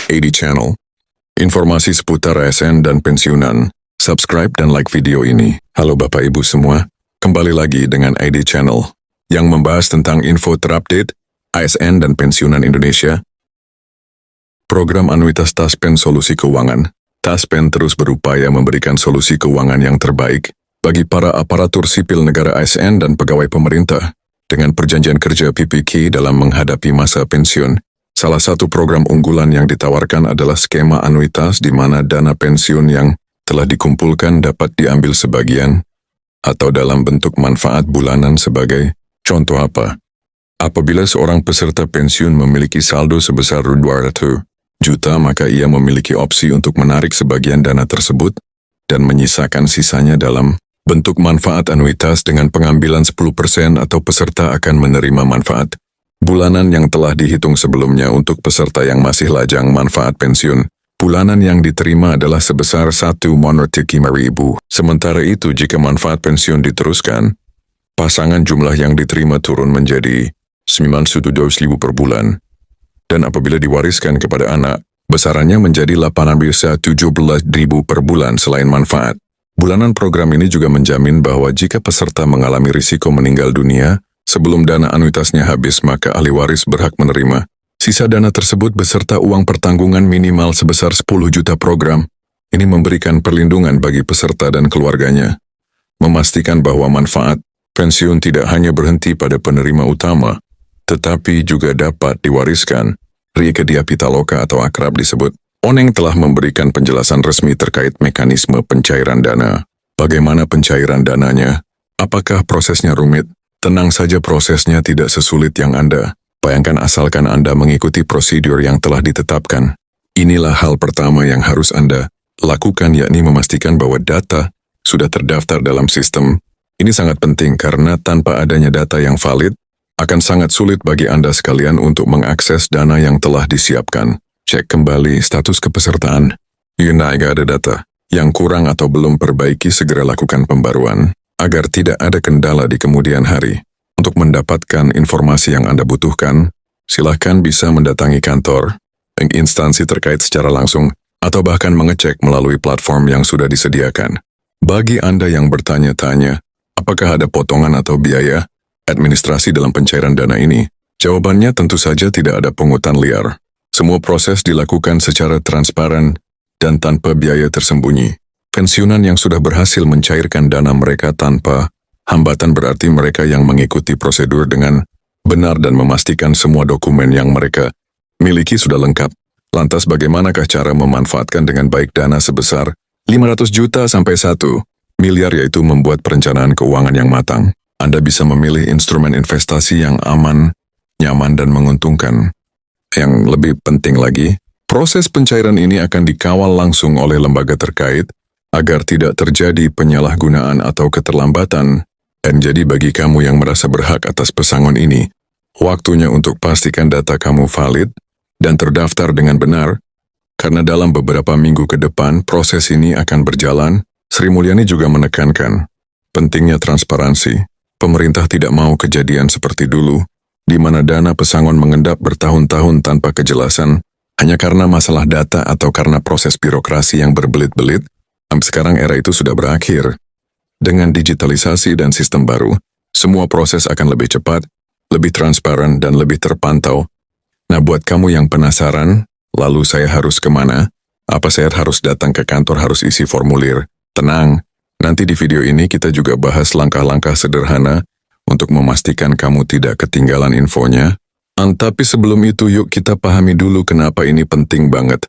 AD Channel. Informasi seputar ASN dan pensiunan. Subscribe dan like video ini. Halo Bapak Ibu semua, kembali lagi dengan AD Channel yang membahas tentang info terupdate ASN dan pensiunan Indonesia. Program Anuitas Taspen Solusi Keuangan. Taspen terus berupaya memberikan solusi keuangan yang terbaik bagi para aparatur sipil negara ASN dan pegawai pemerintah dengan perjanjian kerja PPK dalam menghadapi masa pensiun. Salah satu program unggulan yang ditawarkan adalah skema anuitas di mana dana pensiun yang telah dikumpulkan dapat diambil sebagian atau dalam bentuk manfaat bulanan sebagai contoh apa? Apabila seorang peserta pensiun memiliki saldo sebesar 200 juta, maka ia memiliki opsi untuk menarik sebagian dana tersebut dan menyisakan sisanya dalam bentuk manfaat anuitas dengan pengambilan 10% atau peserta akan menerima manfaat bulanan yang telah dihitung sebelumnya. Untuk peserta yang masih lajang manfaat pensiun, bulanan yang diterima adalah sebesar 1,5 ribu. Sementara itu, jika manfaat pensiun diteruskan, pasangan jumlah yang diterima turun menjadi 912.000 per bulan. Dan apabila diwariskan kepada anak, besarannya menjadi 817.000 per bulan selain manfaat. Bulanan program ini juga menjamin bahwa jika peserta mengalami risiko meninggal dunia sebelum dana anuitasnya habis, maka ahli waris berhak menerima sisa dana tersebut beserta uang pertanggungan minimal sebesar 10 juta. Program ini memberikan perlindungan bagi peserta dan keluarganya, memastikan bahwa manfaat pensiun tidak hanya berhenti pada penerima utama, tetapi juga dapat diwariskan. Rike Diapitaloka atau akrab disebut Oneng telah memberikan penjelasan resmi terkait mekanisme pencairan dana. Bagaimana pencairan dananya? Apakah prosesnya rumit? Tenang saja, prosesnya tidak sesulit yang Anda bayangkan asalkan Anda mengikuti prosedur yang telah ditetapkan. Inilah hal pertama yang harus Anda lakukan, yakni memastikan bahwa data sudah terdaftar dalam sistem. Ini sangat penting karena tanpa adanya data yang valid, akan sangat sulit bagi Anda sekalian untuk mengakses dana yang telah disiapkan. Cek kembali status kepesertaan. Jika ada data yang kurang atau belum perbaiki, segera lakukan pembaruan agar tidak ada kendala di kemudian hari. Untuk mendapatkan informasi yang Anda butuhkan, silakan bisa mendatangi kantor, bank instansi terkait secara langsung, atau bahkan mengecek melalui platform yang sudah disediakan. Bagi Anda yang bertanya-tanya, apakah ada potongan atau biaya administrasi dalam pencairan dana ini? Jawabannya tentu saja tidak ada pungutan liar. Semua proses dilakukan secara transparan dan tanpa biaya tersembunyi. Pensiunan yang sudah berhasil mencairkan dana mereka tanpa hambatan berarti mereka yang mengikuti prosedur dengan benar dan memastikan semua dokumen yang mereka miliki sudah lengkap. Lantas bagaimanakah cara memanfaatkan dengan baik dana sebesar 500 juta sampai 1 miliar, yaitu membuat perencanaan keuangan yang matang. Anda bisa memilih instrumen investasi yang aman, nyaman, dan menguntungkan. Yang lebih penting lagi, proses pencairan ini akan dikawal langsung oleh lembaga terkait agar tidak terjadi penyalahgunaan atau keterlambatan. Dan jadi bagi kamu yang merasa berhak atas pesangon ini, waktunya untuk pastikan data kamu valid dan terdaftar dengan benar, karena dalam beberapa minggu ke depan proses ini akan berjalan. Sri Mulyani juga menekankan pentingnya transparansi. Pemerintah tidak mau kejadian seperti dulu, di mana dana pesangon mengendap bertahun-tahun tanpa kejelasan, hanya karena masalah data atau karena proses birokrasi yang berbelit-belit. Sekarang era itu sudah berakhir. Dengan digitalisasi dan sistem baru, semua proses akan lebih cepat, lebih transparan, dan lebih terpantau. Nah, buat kamu yang penasaran, lalu saya harus kemana? Apa saya harus datang ke kantor, harus isi formulir? Tenang, nanti di video ini kita juga bahas langkah-langkah sederhana untuk memastikan kamu tidak ketinggalan infonya. Tapi sebelum itu, yuk kita pahami dulu kenapa ini penting banget.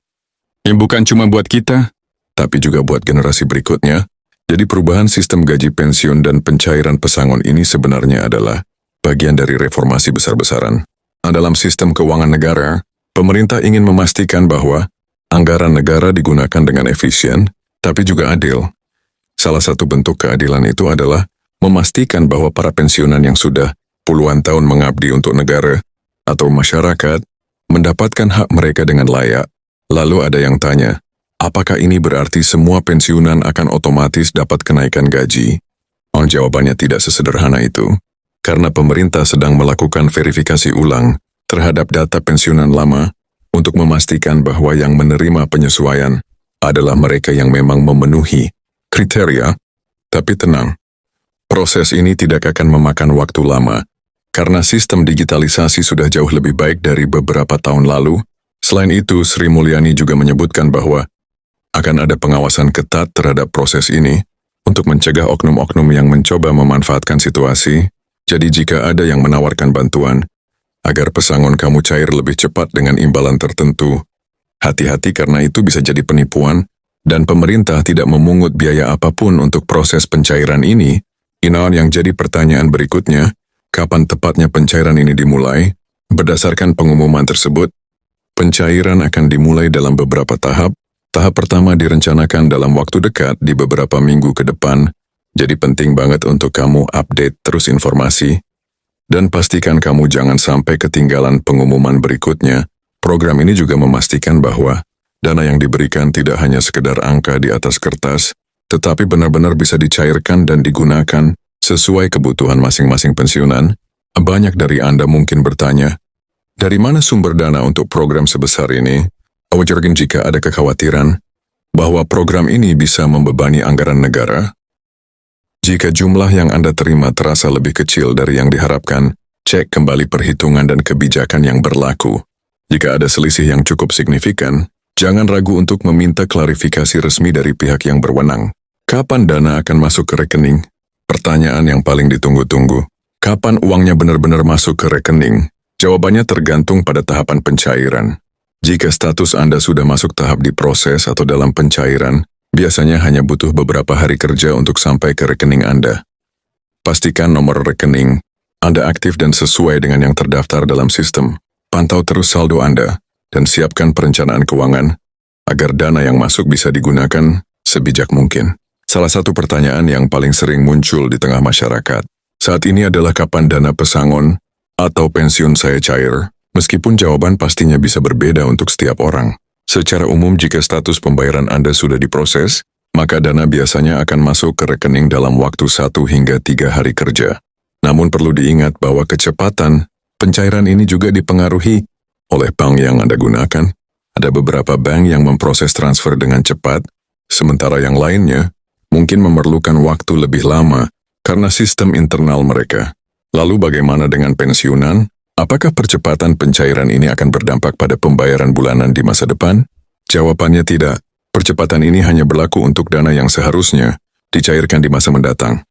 Ini bukan cuma buat kita, tapi juga buat generasi berikutnya. Jadi perubahan sistem gaji pensiun dan pencairan pesangon ini sebenarnya adalah bagian dari reformasi besar-besaran. Dalam sistem keuangan negara, pemerintah ingin memastikan bahwa anggaran negara digunakan dengan efisien, tapi juga adil. Salah satu bentuk keadilan itu adalah memastikan bahwa para pensiunan yang sudah puluhan tahun mengabdi untuk negara atau masyarakat mendapatkan hak mereka dengan layak. Lalu ada yang tanya, apakah ini berarti semua pensiunan akan otomatis dapat kenaikan gaji? Jawabannya tidak sesederhana itu. Karena pemerintah sedang melakukan verifikasi ulang terhadap data pensiunan lama untuk memastikan bahwa yang menerima penyesuaian adalah mereka yang memang memenuhi kriteria. Tapi tenang, proses ini tidak akan memakan waktu lama, karena sistem digitalisasi sudah jauh lebih baik dari beberapa tahun lalu. Selain itu, Sri Mulyani juga menyebutkan bahwa akan ada pengawasan ketat terhadap proses ini untuk mencegah oknum-oknum yang mencoba memanfaatkan situasi. Jadi jika ada yang menawarkan bantuan agar pesangon kamu cair lebih cepat dengan imbalan tertentu, hati-hati karena itu bisa jadi penipuan dan pemerintah tidak memungut biaya apapun untuk proses pencairan ini. Inaon yang jadi pertanyaan berikutnya, kapan tepatnya pencairan ini dimulai? Berdasarkan pengumuman tersebut, pencairan akan dimulai dalam beberapa tahap. Tahap pertama direncanakan dalam waktu dekat di beberapa minggu ke depan, jadi penting banget untuk kamu update terus informasi. Dan pastikan kamu jangan sampai ketinggalan pengumuman berikutnya. Program ini juga memastikan bahwa dana yang diberikan tidak hanya sekedar angka di atas kertas, tetapi benar-benar bisa dicairkan dan digunakan sesuai kebutuhan masing-masing pensiunan. Banyak dari Anda mungkin bertanya, dari mana sumber dana untuk program sebesar ini? Wajar jika ada kekhawatiran bahwa program ini bisa membebani anggaran negara. Jika jumlah yang Anda terima terasa lebih kecil dari yang diharapkan, cek kembali perhitungan dan kebijakan yang berlaku. Jika ada selisih yang cukup signifikan, jangan ragu untuk meminta klarifikasi resmi dari pihak yang berwenang. Kapan dana akan masuk ke rekening? Pertanyaan yang paling ditunggu-tunggu. Kapan uangnya benar-benar masuk ke rekening? Jawabannya tergantung pada tahapan pencairan. Jika status Anda sudah masuk tahap diproses atau dalam pencairan, biasanya hanya butuh beberapa hari kerja untuk sampai ke rekening Anda. Pastikan nomor rekening Anda aktif dan sesuai dengan yang terdaftar dalam sistem. Pantau terus saldo Anda, dan siapkan perencanaan keuangan agar dana yang masuk bisa digunakan sebijak mungkin. Salah satu pertanyaan yang paling sering muncul di tengah masyarakat saat ini adalah kapan dana pesangon atau pensiun saya cair, meskipun jawaban pastinya bisa berbeda untuk setiap orang. Secara umum jika status pembayaran Anda sudah diproses, maka dana biasanya akan masuk ke rekening dalam waktu 1 hingga 3 hari kerja. Namun perlu diingat bahwa kecepatan pencairan ini juga dipengaruhi oleh bank yang Anda gunakan. Ada beberapa bank yang memproses transfer dengan cepat, sementara yang lainnya mungkin memerlukan waktu lebih lama karena sistem internal mereka. Lalu bagaimana dengan pensiunan? Apakah percepatan pencairan ini akan berdampak pada pembayaran bulanan di masa depan? Jawabannya tidak. Percepatan ini hanya berlaku untuk dana yang seharusnya dicairkan di masa mendatang.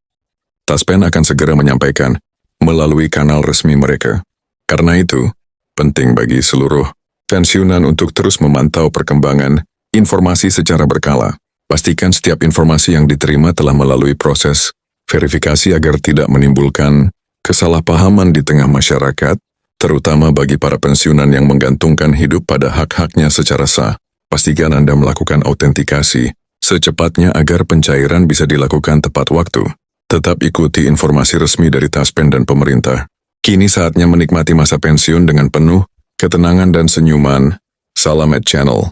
Taspen akan segera menyampaikan melalui kanal resmi mereka. Karena itu, penting bagi seluruh pensiunan untuk terus memantau perkembangan informasi secara berkala. Pastikan setiap informasi yang diterima telah melalui proses verifikasi agar tidak menimbulkan kesalahpahaman di tengah masyarakat, terutama bagi para pensiunan yang menggantungkan hidup pada hak-haknya secara sah. Pastikan Anda melakukan autentikasi secepatnya agar pencairan bisa dilakukan tepat waktu. Tetap ikuti informasi resmi dari Taspen dan pemerintah. Kini saatnya menikmati masa pensiun dengan penuh ketenangan dan senyuman. Salam at Channel.